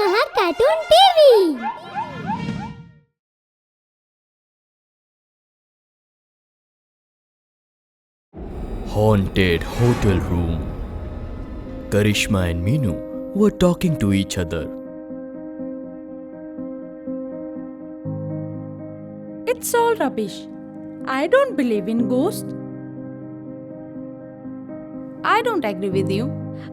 Maha Cartoon TV. Haunted hotel room. Karishma and Meenu were talking to each other. It's all rubbish. I don't believe in ghosts. I don't agree with you.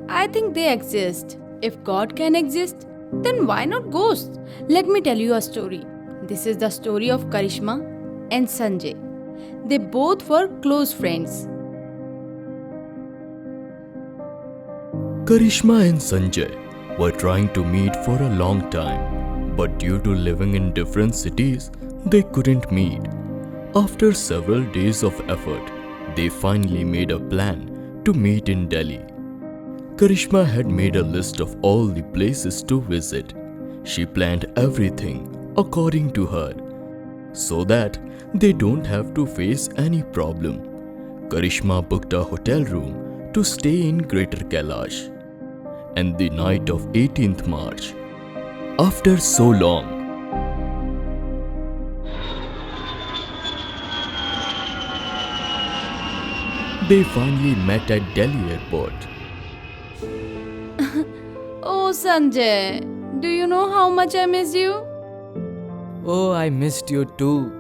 I think they exist. If God can exist, then why not ghosts? Let me tell you a story. This is the story of Karishma and Sanjay. They both were close friends. Karishma and Sanjay were trying to meet for a long time, but due to living in different cities, they couldn't meet. After several days of effort, they finally made a plan to meet in Delhi. Karishma had made a list of all the places to visit. She planned everything according to her, so that they don't have to face any problem. Karishma booked a hotel room to stay in Greater Kailash. And the night of 18th March, after so long, they finally met at Delhi airport. Oh, Sanjay, do you know how much I miss you? Oh, I missed you too.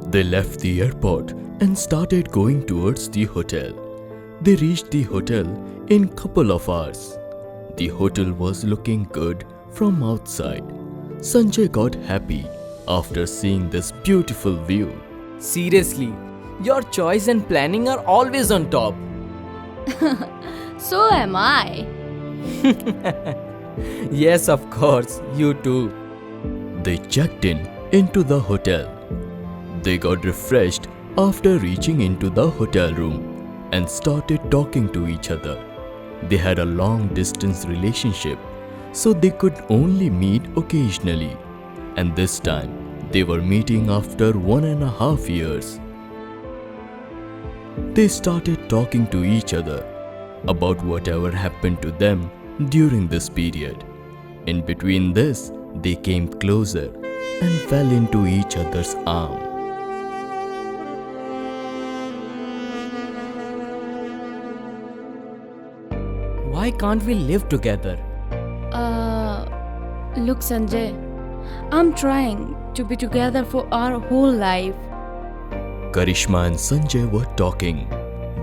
They left the airport and started going towards the hotel. They reached the hotel in couple of hours. The hotel was looking good from outside. Sanjay got happy after seeing this beautiful view. Seriously, your choice and planning are always on top. So am I. Yes, of course, you too. They checked in into the hotel. They got refreshed after reaching into the hotel room and started talking to each other. They had a long distance relationship, so they could only meet occasionally. And this time, they were meeting after 1.5 years. They started talking to each other about whatever happened to them during this period. In between this, they came closer and fell into each other's arms. Why can't we live together? Look, Sanjay, I'm trying to be together for our whole life. Karishma and Sanjay were talking.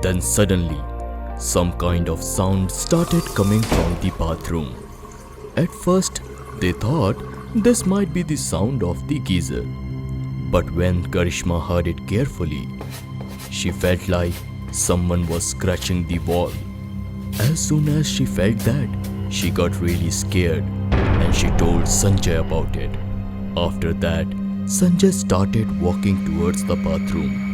Then suddenly, some kind of sound started coming from the bathroom. At first, they thought this might be the sound of the geyser. But when Karishma heard it carefully, she felt like someone was scratching the wall. As soon as she felt that, she got really scared and she told Sanjay about it. After that, Sanjay started walking towards the bathroom.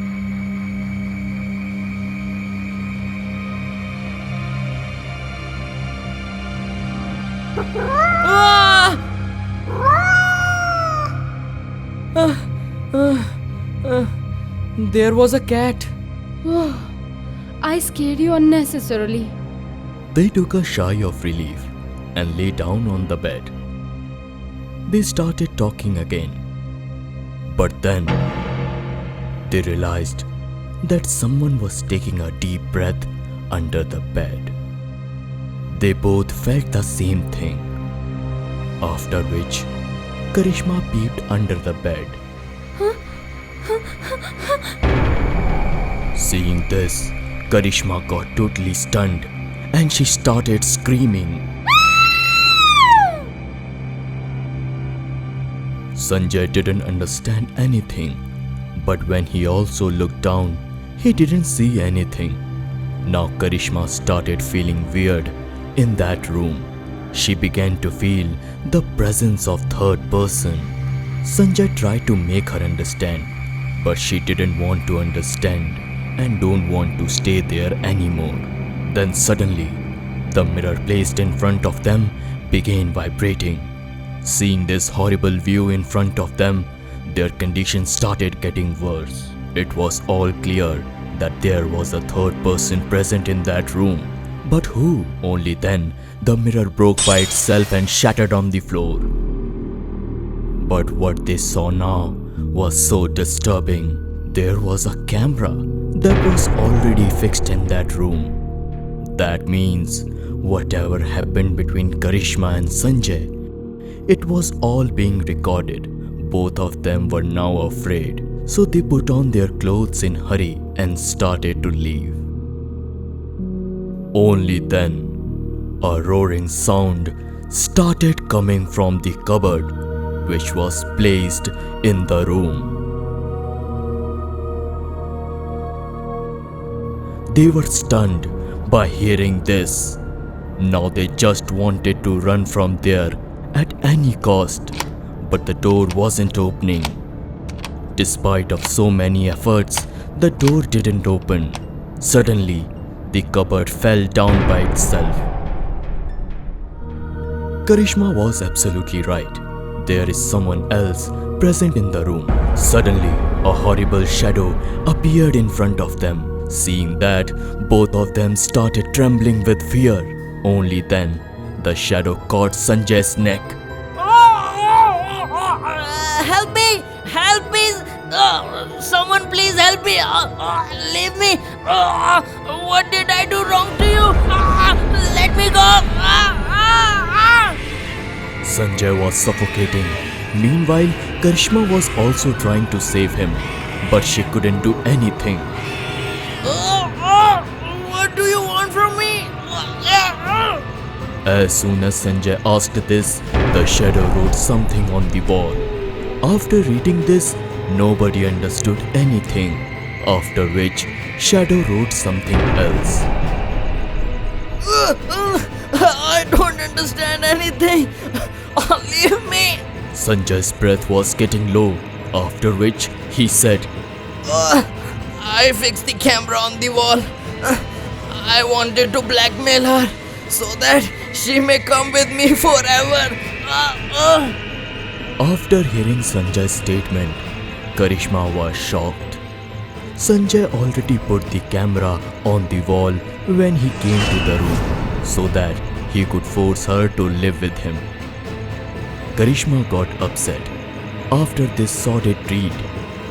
There was a cat. I scared you unnecessarily. They took a sigh of relief and lay down on the bed. They started talking again. But then, they realized that someone was taking a deep breath under the bed. They both felt the same thing. After which, Karishma peeped under the bed. Seeing this, Karishma got totally stunned and she started screaming. Sanjay didn't understand anything, but when he also looked down, he didn't see anything. Now Karishma started feeling weird in that room. She began to feel the presence of third person. Sanjay tried to make her understand, but she didn't want to understand and don't want to stay there anymore. Then suddenly, the mirror placed in front of them began vibrating. Seeing this horrible view in front of them, their condition started getting worse. It was all clear that there was a third person present in that room. But who? Only then the mirror broke by itself and shattered on the floor. But what they saw now was so disturbing. There was a camera that was already fixed in that room. That means whatever happened between Karishma and Sanjay, it was all being recorded. Both of them were now afraid, so they put on their clothes in hurry and started to leave. Only then, a roaring sound started coming from the cupboard, which was placed in the room. They were stunned by hearing this. Now they just wanted to run from there at any cost, but the door wasn't opening. Despite of so many efforts, the door didn't open. Suddenly, the cupboard fell down by itself. Karishma was absolutely right. There is someone else present in the room. Suddenly, a horrible shadow appeared in front of them. Seeing that, both of them started trembling with fear. Only then, the shadow caught Sanjay's neck. Help me! Help me! Someone please help me! Leave me! What did I do wrong to you? Let me go! Sanjay was suffocating. Meanwhile, Karishma was also trying to save him, but she couldn't do anything. What do you want from me? As soon as Sanjay asked this, the shadow wrote something on the wall. After reading this, nobody understood anything, after which Shadow wrote something else. I don't understand anything. Leave me. Sanjay's breath was getting low, after which he said, I fixed the camera on the wall. I wanted to blackmail her so that she may come with me forever. After hearing Sanjay's statement, Karishma was shocked. Sanjay already put the camera on the wall when he came to the room so that he could force her to live with him. Karishma got upset after this sordid deed.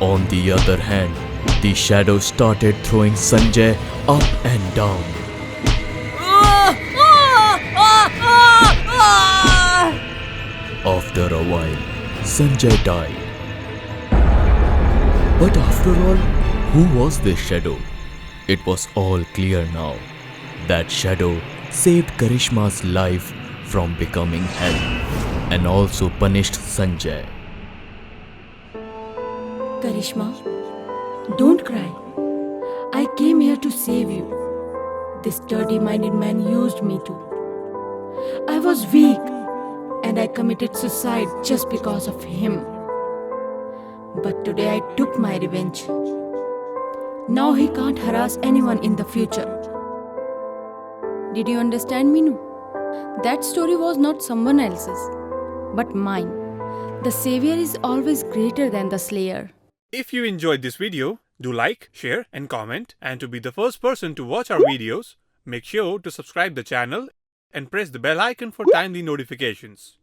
On the other hand, the shadow started throwing Sanjay up and down. After a while, Sanjay died. But after all, who was this shadow? It was all clear now. That shadow saved Karishma's life from becoming hell and also punished Sanjay. Karishma, don't cry. I came here to save you. This dirty-minded man used me too. I was weak and I committed suicide just because of him. But today I took my revenge. Now he can't harass anyone in the future. Did you understand, Meenu? That story was not someone else's, but mine. The savior is always greater than the slayer. If you enjoyed this video, do like, share and comment, and to be the first person to watch our videos, make sure to subscribe the channel and press the bell icon for timely notifications.